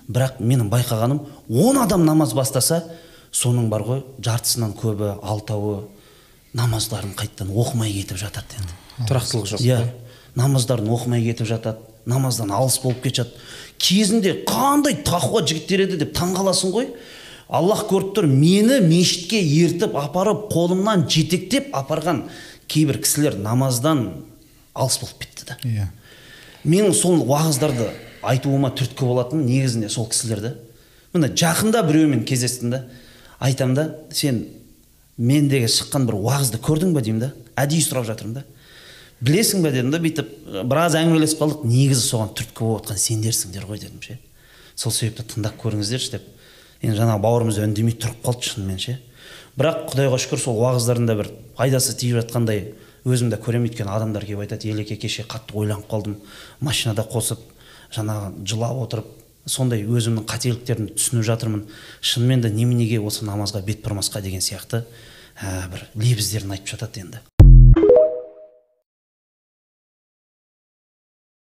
Бірақ менің байқағаным 10 адам намаз бастаса, соның бар ғой, жартысынан көбі, 6-ауы намаздарын қайттан оқымай кетіп жатады енді. Тұрақтылық жоқ. Иә, намаздарын оқымай кетіп жатады, намаздан алыс болып кетеді. Кезінде қандай тақуа жігіттер еді деп таңғаласың ғой. Аллах көріп тұр, мені мешітке ертіп апарып, қолымнан жетектеп апарған кейбір кісілер намаздан алыс болып кетті да. Иә. Менің сол уағыздарды айтуыма түрткі болатын негізінде сол кісілерді. Міне жақында біреумен кездестім да, айтам да, сен мендегі шыққан бір уағызды көрдің бе деймін да, әдейі сұрап жатырмын да. Білесің бе дедім да, бүйтіп біраз әңгімелесіп қалдық, негізі соған түрткі болып отқан сендерсіңдер ғой дедім ше. Сол себепті тыңдап көріңіздерші деп. Енді жаңа бауырымыз үндемей тұрып қалды шынымен ше. Бірақ Құдайға шүкір сол уағыздарында бір пайдасы тиіп жатқандай өзімді көремін, өйткені адамдар келіп айтады, елеке кеше қатты ойланып қалдым, машинада қосып, жаңағы жылап отырып, сондай өзімнің қателіктерімді түсініп жатырмын. Шынымен де неменеге осы намазға бет бұрмасқа деген сияқты бір лебіздерін айтып жатады енді.